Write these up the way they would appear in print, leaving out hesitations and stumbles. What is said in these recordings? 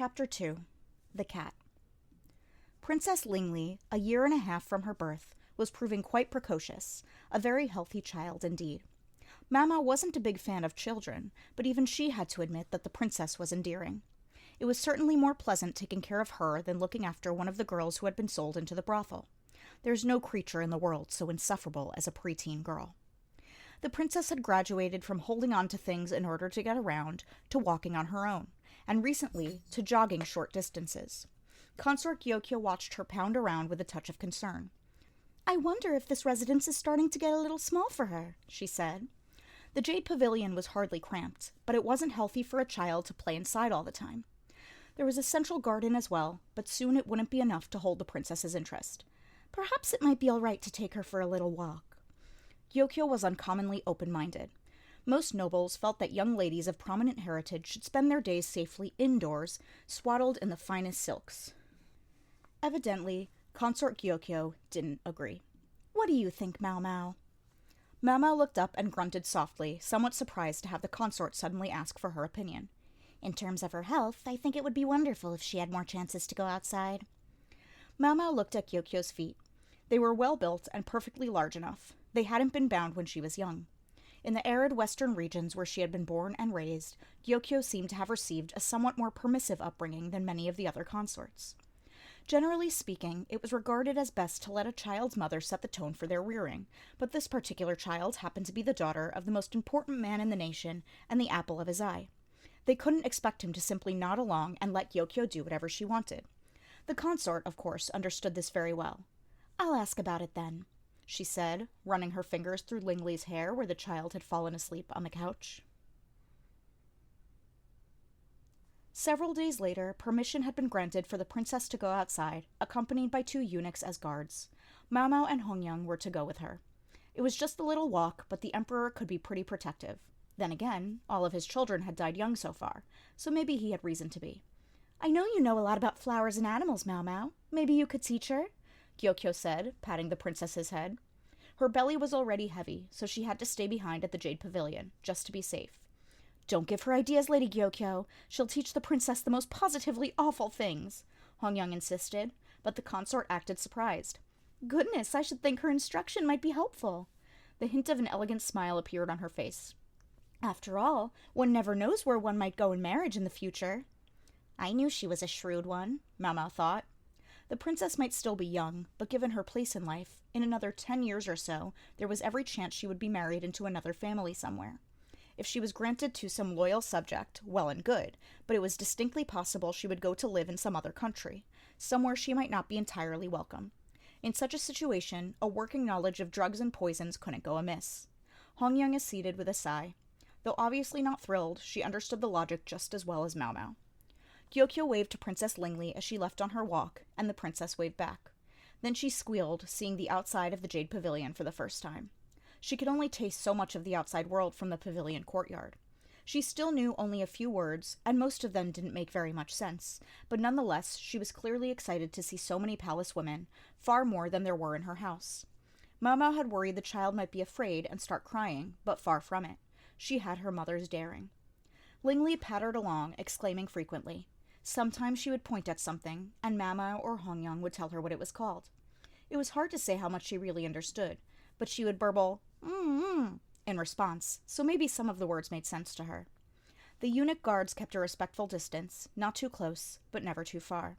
Chapter 2. The Cat. Princess Lingli, a year and a half from her birth, was proving quite precocious, a very healthy child indeed. Mama wasn't a big fan of children, but even she had to admit that the princess was endearing. It was certainly more pleasant taking care of her than looking after one of the girls who had been sold into the brothel. There's no creature in the world so insufferable as a preteen girl. The princess had graduated from holding on to things in order to get around to walking on her own, and recently to jogging short distances. Consort Gyokyo watched her pound around with a touch of concern. "I wonder if this residence is starting to get a little small for her," she said. The Jade Pavilion was hardly cramped, but it wasn't healthy for a child to play inside all the time. There was a central garden as well, but soon it wouldn't be enough to hold the princess's interest. Perhaps it might be all right to take her for a little walk. Gyokyo was uncommonly open-minded. Most nobles felt that young ladies of prominent heritage should spend their days safely indoors, swaddled in the finest silks. Evidently, Consort Gyokyo didn't agree. "What do you think, Mao Mao?" Mao Mao looked up and grunted softly, somewhat surprised to have the consort suddenly ask for her opinion. "In terms of her health, I think it would be wonderful if she had more chances to go outside." Mao Mao looked at Gyokyo's feet. They were well built and perfectly large enough. They hadn't been bound when she was young. In the arid western regions where she had been born and raised, Gyokyo seemed to have received a somewhat more permissive upbringing than many of the other consorts. Generally speaking, it was regarded as best to let a child's mother set the tone for their rearing, but this particular child happened to be the daughter of the most important man in the nation and the apple of his eye. They couldn't expect him to simply nod along and let Gyokyo do whatever she wanted. The consort, of course, understood this very well. "I'll ask about it then," she said, running her fingers through Lingli's hair where the child had fallen asleep on the couch. Several days later, permission had been granted for the princess to go outside, accompanied by 2 eunuchs as guards. Mao Mao and Hongyang were to go with her. It was just a little walk, but the emperor could be pretty protective. Then again, all of his children had died young so far, so maybe he had reason to be. "I know you know a lot about flowers and animals, Mao Mao. Maybe you could teach her?" Gyokyo said, patting the princess's head. Her belly was already heavy, so she had to stay behind at the Jade Pavilion, just to be safe. "Don't give her ideas, Lady Gyokyo. She'll teach the princess the most positively awful things," Hongyang insisted, but the consort acted surprised. "Goodness, I should think her instruction might be helpful." The hint of an elegant smile appeared on her face. "After all, one never knows where one might go in marriage in the future." "I knew she was a shrewd one," Mao Mao thought. The princess might still be young, but given her place in life, in another 10 years or so, there was every chance she would be married into another family somewhere. If she was granted to some loyal subject, well and good, but it was distinctly possible she would go to live in some other country, somewhere she might not be entirely welcome. In such a situation, a working knowledge of drugs and poisons couldn't go amiss. Hongyang acceded with a sigh. Though obviously not thrilled, she understood the logic just as well as Mao Mao. Gyokyo waved to Princess Lingli as she left on her walk, and the princess waved back. Then she squealed, seeing the outside of the Jade Pavilion for the first time. She could only taste so much of the outside world from the pavilion courtyard. She still knew only a few words, and most of them didn't make very much sense, but nonetheless she was clearly excited to see so many palace women, far more than there were in her house. Mao Mao had worried the child might be afraid and start crying, but far from it. She had her mother's daring. Lingli pattered along, exclaiming frequently. Sometimes she would point at something, and Mao Mao or Hongyang would tell her what it was called. It was hard to say how much she really understood, but she would burble, in response, so maybe some of the words made sense to her. The eunuch guards kept a respectful distance, not too close, but never too far.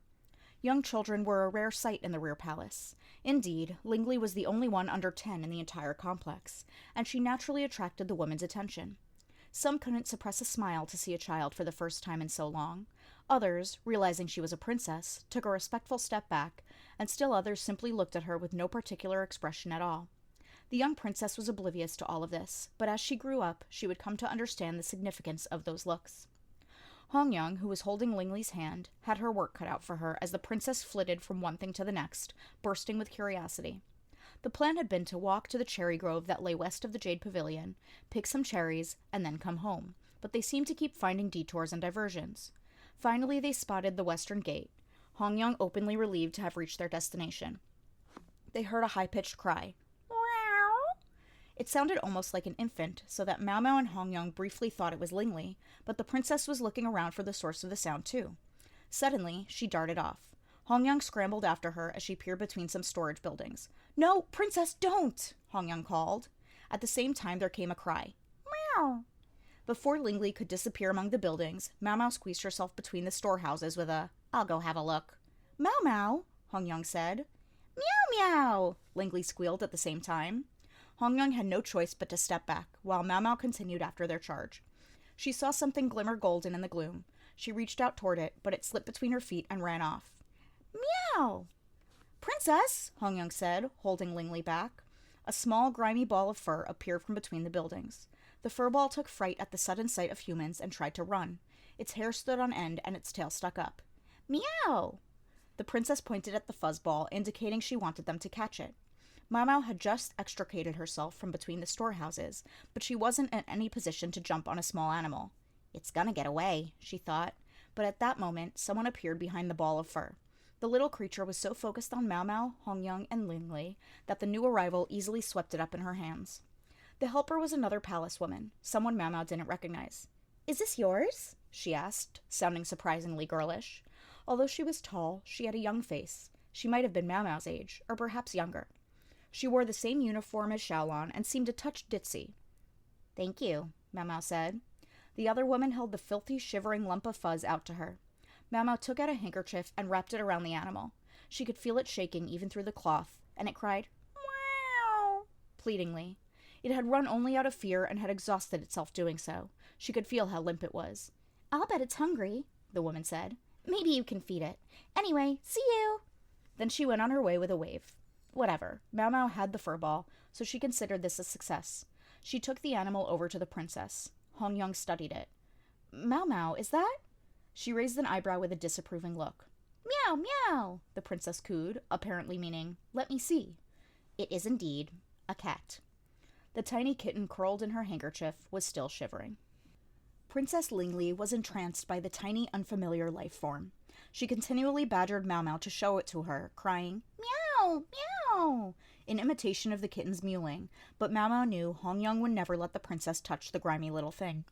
Young children were a rare sight in the rear palace. Indeed, Lingli was the only one under 10 in the entire complex, and she naturally attracted the women's attention. Some couldn't suppress a smile to see a child for the first time in so long. Others, realizing she was a princess, took a respectful step back, and still others simply looked at her with no particular expression at all. The young princess was oblivious to all of this, but as she grew up, she would come to understand the significance of those looks. Hongyang, who was holding Lingli's hand, had her work cut out for her as the princess flitted from one thing to the next, bursting with curiosity. The plan had been to walk to the cherry grove that lay west of the Jade Pavilion, pick some cherries, and then come home, but they seemed to keep finding detours and diversions. Finally, they spotted the western gate, Hongyang openly relieved to have reached their destination. They heard a high-pitched cry. It sounded almost like an infant, so that Mao Mao and Hongyang briefly thought it was Lingli, but the princess was looking around for the source of the sound too. Suddenly, she darted off. Hongyang scrambled after her as she peered between some storage buildings. "No, Princess, don't!" Hongyang called. At the same time, there came a cry. Meow! Before Lingli could disappear among the buildings, Mao Mao squeezed herself between the storehouses with a, "I'll go have a look." "Mao Mao," Hongyang said. "Meow meow," Lingli squealed at the same time. Hongyang had no choice but to step back, while Mao Mao continued after their charge. She saw something glimmer golden in the gloom. She reached out toward it, but it slipped between her feet and ran off. "Meow!" "Princess," Hongyang said, holding Lingli back. A small, grimy ball of fur appeared from between the buildings. The furball took fright at the sudden sight of humans and tried to run. Its hair stood on end and its tail stuck up. "Meow!" The princess pointed at the fuzzball, indicating she wanted them to catch it. Mao Mao had just extricated herself from between the storehouses, but she wasn't in any position to jump on a small animal. "It's gonna get away," she thought, but at that moment, someone appeared behind the ball of fur. The little creature was so focused on Mao Mao, Hongyang, and Lingli that the new arrival easily swept it up in her hands. The helper was another palace woman, someone Mao Mao didn't recognize. "Is this yours?" she asked, sounding surprisingly girlish. Although she was tall, she had a young face. She might have been Mao Mao's age, or perhaps younger. She wore the same uniform as Xiaolon and seemed a touch ditzy. "Thank you," Mao Mao said. The other woman held the filthy, shivering lump of fuzz out to her. Mao Mao took out a handkerchief and wrapped it around the animal. She could feel it shaking even through the cloth, and it cried, "Meow," pleadingly. It had run only out of fear and had exhausted itself doing so. She could feel how limp it was. "I'll bet it's hungry," the woman said. "Maybe you can feed it. Anyway, see you." Then she went on her way with a wave. Whatever. Mao Mao had the furball, so she considered this a success. She took the animal over to the princess. Hongyang studied it. "Mao Mao, is that?" She raised an eyebrow with a disapproving look. "Meow, meow," the princess cooed, apparently meaning, "Let me see." "It is indeed a cat." The tiny kitten curled in her handkerchief was still shivering. Princess Lingli was entranced by the tiny, unfamiliar life form. She continually badgered Mao Mao to show it to her, crying, "Meow, meow," in imitation of the kitten's mewling, but Mao Mao knew Hongyang would never let the princess touch the grimy little thing.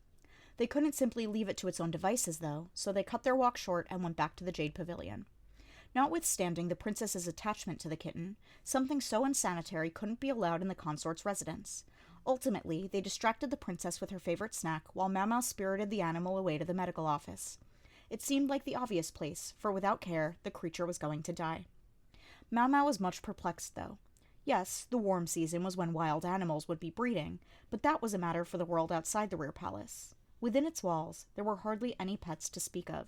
They couldn't simply leave it to its own devices, though, so they cut their walk short and went back to the Jade Pavilion. Notwithstanding the princess's attachment to the kitten, something so unsanitary couldn't be allowed in the consort's residence. Ultimately, they distracted the princess with her favorite snack, while Mao Mao spirited the animal away to the medical office. It seemed like the obvious place, for without care, the creature was going to die. Mao Mao was much perplexed, though. Yes, the warm season was when wild animals would be breeding, but that was a matter for the world outside the rear palace. Within its walls, there were hardly any pets to speak of.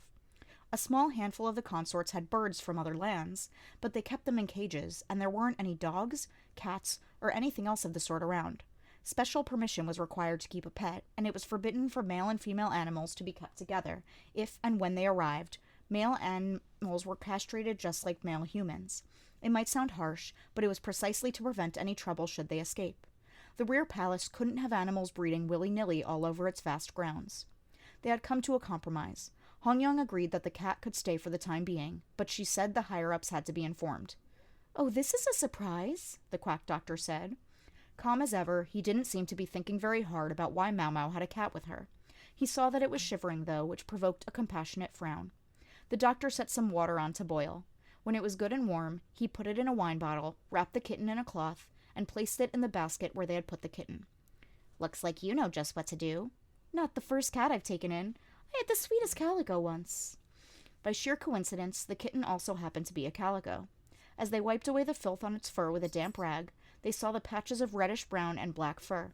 A small handful of the consorts had birds from other lands, but they kept them in cages, and there weren't any dogs, cats, or anything else of the sort around. Special permission was required to keep a pet, and it was forbidden for male and female animals to be kept together. If and when they arrived, male animals were castrated just like male humans. It might sound harsh, but it was precisely to prevent any trouble should they escape. The rear palace couldn't have animals breeding willy-nilly all over its vast grounds. They had come to a compromise. Hongyang agreed that the cat could stay for the time being, but she said the higher-ups had to be informed. "Oh, this is a surprise," the quack doctor said. Calm as ever, he didn't seem to be thinking very hard about why Mao Mao had a cat with her. He saw that it was shivering, though, which provoked a compassionate frown. The doctor set some water on to boil. When it was good and warm, he put it in a wine bottle, wrapped the kitten in a cloth, and placed it in the basket where they had put the kitten. "Looks like you know just what to do." "Not the first cat I've taken in. I had the sweetest calico once." By sheer coincidence, the kitten also happened to be a calico. As they wiped away the filth on its fur with a damp rag, they saw the patches of reddish-brown and black fur.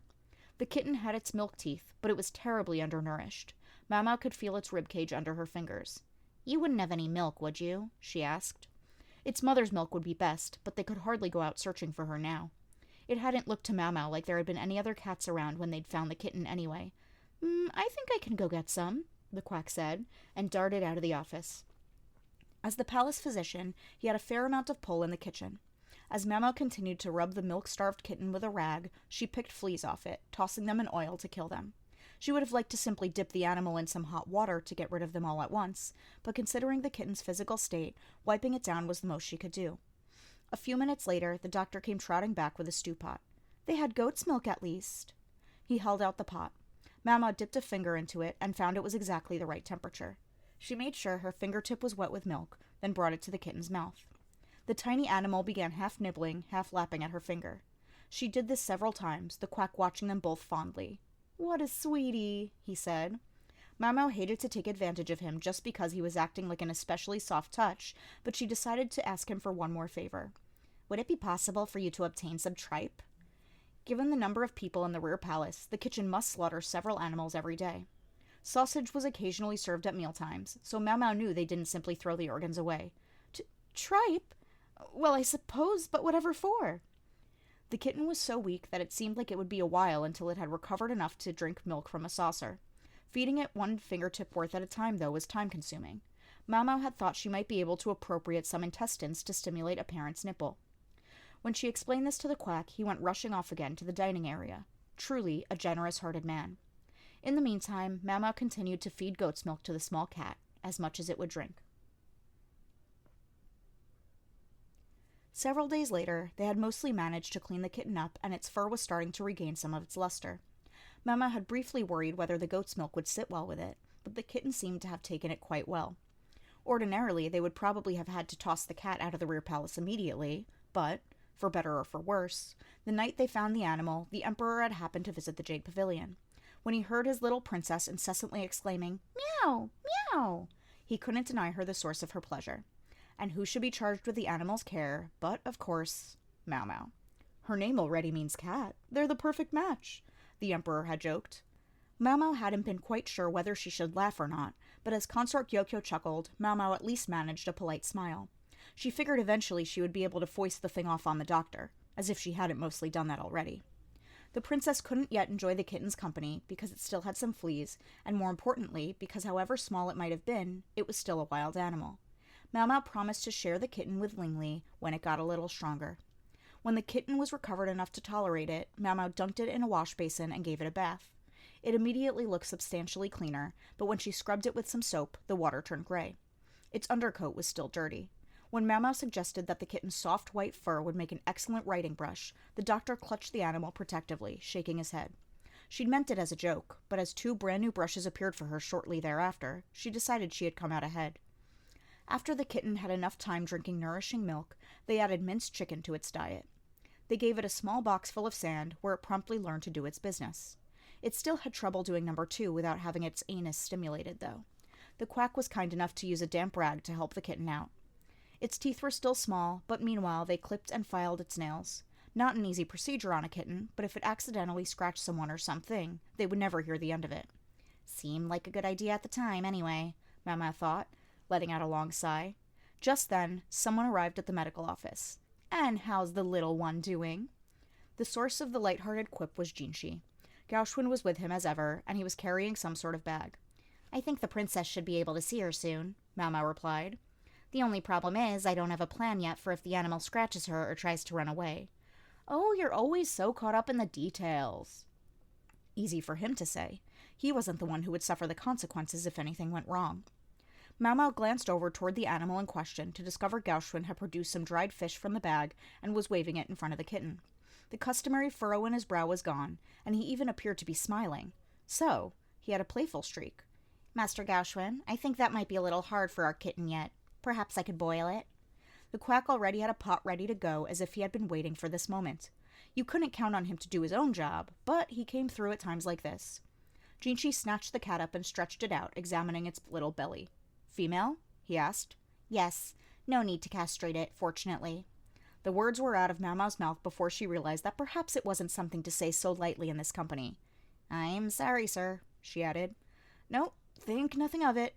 The kitten had its milk teeth, but it was terribly undernourished. Mao Mao could feel its ribcage under her fingers. "You wouldn't have any milk, would you?" she asked. Its mother's milk would be best, but they could hardly go out searching for her now. It hadn't looked to Mao Mao like there had been any other cats around when they'd found the kitten anyway. I think I can go get some," the quack said, and darted out of the office. As the palace physician, he had a fair amount of pull in the kitchen. As Mao Mao continued to rub the milk-starved kitten with a rag, she picked fleas off it, tossing them in oil to kill them. She would have liked to simply dip the animal in some hot water to get rid of them all at once, but considering the kitten's physical state, wiping it down was the most she could do. A few minutes later, the doctor came trotting back with a stew pot. "They had goat's milk at least." He held out the pot. Mao Mao dipped a finger into it and found it was exactly the right temperature. She made sure her fingertip was wet with milk, then brought it to the kitten's mouth. The tiny animal began half nibbling, half lapping at her finger. She did this several times, the quack watching them both fondly. "What a sweetie," he said. Mau hated to take advantage of him just because he was acting like an especially soft touch, but she decided to ask him for one more favor. "Would it be possible for you to obtain some tripe?" Given the number of people in the rear palace, the kitchen must slaughter several animals every day. Sausage was occasionally served at mealtimes, so Mau knew they didn't simply throw the organs away. "Tripe? Well, I suppose, but whatever for?" The kitten was so weak that it seemed like it would be a while until it had recovered enough to drink milk from a saucer. Feeding it one fingertip worth at a time, though, was time-consuming. Mau had thought she might be able to appropriate some intestines to stimulate a parent's nipple. When she explained this to the quack, he went rushing off again to the dining area. Truly a generous-hearted man. In the meantime, Mau continued to feed goat's milk to the small cat, as much as it would drink. Several days later, they had mostly managed to clean the kitten up, and its fur was starting to regain some of its luster. Mau had briefly worried whether the goat's milk would sit well with it, but the kitten seemed to have taken it quite well. Ordinarily, they would probably have had to toss the cat out of the rear palace immediately, but, for better or for worse, the night they found the animal, the emperor had happened to visit the Jade Pavilion. When he heard his little princess incessantly exclaiming, "Meow! Meow!" he couldn't deny her the source of her pleasure. And who should be charged with the animal's care but, of course, Mau. "Her name already means cat. They're the perfect match," the emperor had joked. Mau hadn't been quite sure whether she should laugh or not, but as Consort Gyokyo chuckled, Mau at least managed a polite smile. She figured eventually she would be able to foist the thing off on the doctor, as if she hadn't mostly done that already. The princess couldn't yet enjoy the kitten's company because it still had some fleas, and more importantly, because however small it might have been, it was still a wild animal. Mau promised to share the kitten with Lingli when it got a little stronger. When the kitten was recovered enough to tolerate it, Mau dunked it in a wash basin and gave it a bath. It immediately looked substantially cleaner, but when she scrubbed it with some soap, the water turned gray. Its undercoat was still dirty. When Mau suggested that the kitten's soft white fur would make an excellent writing brush, the doctor clutched the animal protectively, shaking his head. She'd meant it as a joke, but as 2 brand new brushes appeared for her shortly thereafter, she decided she had come out ahead. After the kitten had enough time drinking nourishing milk, they added minced chicken to its diet. They gave it a small box full of sand, where it promptly learned to do its business. It still had trouble doing number 2 without having its anus stimulated, though. The quack was kind enough to use a damp rag to help the kitten out. Its teeth were still small, but meanwhile they clipped and filed its nails. Not an easy procedure on a kitten, but if it accidentally scratched someone or something, they would never hear the end of it. "Seemed like a good idea at the time, anyway," Mau thought, letting out a long sigh. Just then, someone arrived at the medical office. "And how's the little one doing?" The source of the light-hearted quip was Jinshi. Gaoshun was with him as ever, and he was carrying some sort of bag. "I think the princess should be able to see her soon," Mau replied. "The only problem is I don't have a plan yet for if the animal scratches her or tries to run away." "Oh, you're always so caught up in the details." Easy for him to say. He wasn't the one who would suffer the consequences if anything went wrong. Mau glanced over toward the animal in question to discover Gaoshun had produced some dried fish from the bag and was waving it in front of the kitten. The customary furrow in his brow was gone, and he even appeared to be smiling. So, he had a playful streak. "Master Gaoshun, I think that might be a little hard for our kitten yet. Perhaps I could boil it." The quack already had a pot ready to go, as if he had been waiting for this moment. You couldn't count on him to do his own job, but he came through at times like this. Jinshi snatched the cat up and stretched it out, examining its little belly. "Female?" he asked. "Yes. No need to castrate it, fortunately." The words were out of Mau's mouth before she realized that perhaps it wasn't something to say so lightly in this company. "I'm sorry, sir," she added. "No, think nothing of it,"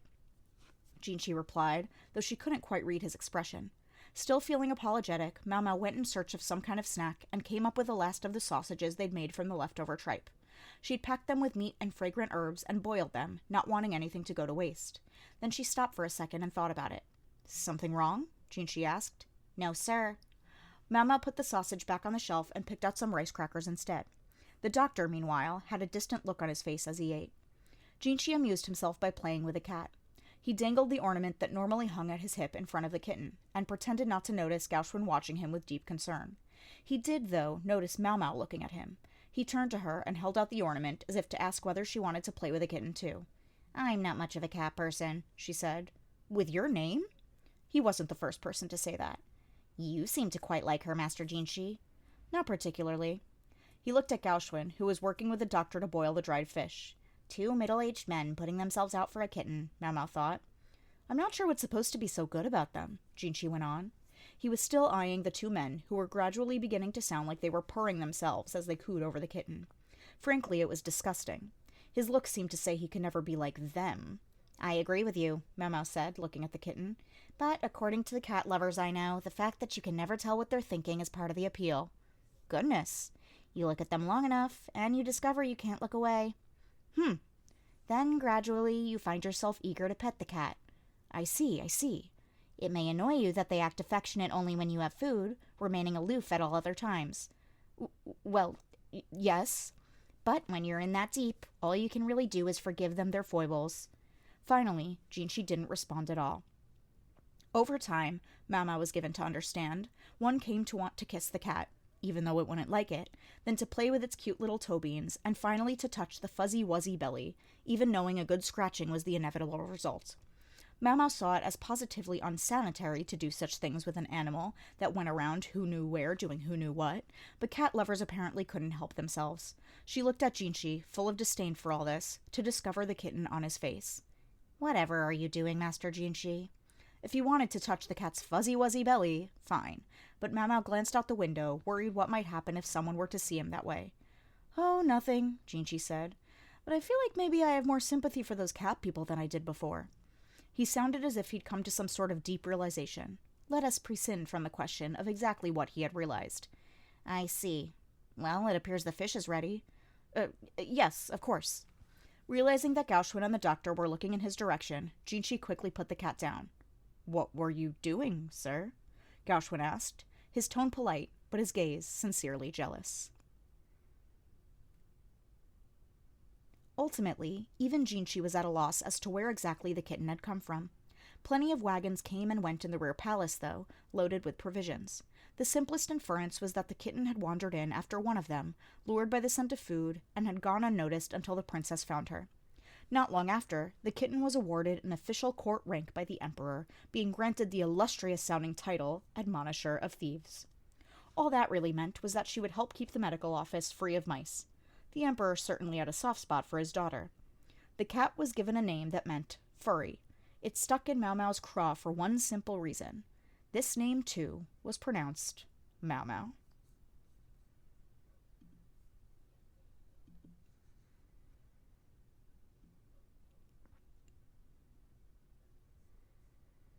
Jinshi replied, though she couldn't quite read his expression. Still feeling apologetic, Mau went in search of some kind of snack and came up with the last of the sausages they'd made from the leftover tripe. She'd packed them with meat and fragrant herbs and boiled them, not wanting anything to go to waste. Then she stopped for a second and thought about it. "Something wrong?" Jinshi asked. "No, sir." Mau put the sausage back on the shelf and picked out some rice crackers instead. The doctor, meanwhile, had a distant look on his face as he ate. Jinshi amused himself by playing with the cat. He dangled the ornament that normally hung at his hip in front of the kitten, and pretended not to notice Gaoshun watching him with deep concern. He did, though, notice Mau looking at him. He turned to her and held out the ornament as if to ask whether she wanted to play with the kitten too. I'm not much of a cat person, she said. With your name? He wasn't the first person to say that. You seem to quite like her, Master Jinshi. Not particularly. He looked at Gaoxuan, who was working with the doctor to boil the dried fish. Two middle-aged men putting themselves out for a kitten, Mau Mau thought. I'm not sure what's supposed to be so good about them, Jinshi went on. He was still eyeing the two men, who were gradually beginning to sound like they were purring themselves as they cooed over the kitten. Frankly, it was disgusting. His look seemed to say he could never be like them. I agree with you, Mau Mau said, looking at the kitten. But according to the cat lovers I know, the fact that you can never tell what they're thinking is part of the appeal. Goodness. You look at them long enough, and you discover you can't look away. Then, gradually, you find yourself eager to pet the cat. I see. It may annoy you that they act affectionate only when you have food, remaining aloof at all other times. Yes. But when you're in that deep, all you can really do is forgive them their foibles. Finally, Jinshi didn't respond at all. Over time, Mau Mau was given to understand, one came to want to kiss the cat, even though it wouldn't like it, then to play with its cute little toe beans, and finally to touch the fuzzy-wuzzy belly, even knowing a good scratching was the inevitable result. Mau Mau saw it as positively unsanitary to do such things with an animal that went around who knew where doing who knew what, but cat lovers apparently couldn't help themselves. She looked at Jinshi, full of disdain for all this, to discover the kitten on his face. Whatever are you doing, Master Jinshi? If he wanted to touch the cat's fuzzy-wuzzy belly, fine, but Mau Mau glanced out the window, worried what might happen if someone were to see him that way. Oh, nothing, Jinshi said, but I feel like maybe I have more sympathy for those cat people than I did before. He sounded as if he'd come to some sort of deep realization. Let us prescind from the question of exactly what he had realized. I see. Well, it appears the fish is ready. Yes, of course. Realizing that Gaoxuan and the doctor were looking in his direction, Jinshi quickly put the cat down. What were you doing, sir? Gaoxuan asked, his tone polite, but his gaze sincerely jealous. Ultimately, even Jinshi was at a loss as to where exactly the kitten had come from. Plenty of wagons came and went in the rear palace, though, loaded with provisions. The simplest inference was that the kitten had wandered in after one of them, lured by the scent of food, and had gone unnoticed until the princess found her. Not long after, the kitten was awarded an official court rank by the emperor, being granted the illustrious-sounding title, Admonisher of Thieves. All that really meant was that she would help keep the medical office free of mice. The emperor certainly had a soft spot for his daughter. The cat was given a name that meant furry. It stuck in Mau Mau's craw for one simple reason. This name, too, was pronounced Mau Mau.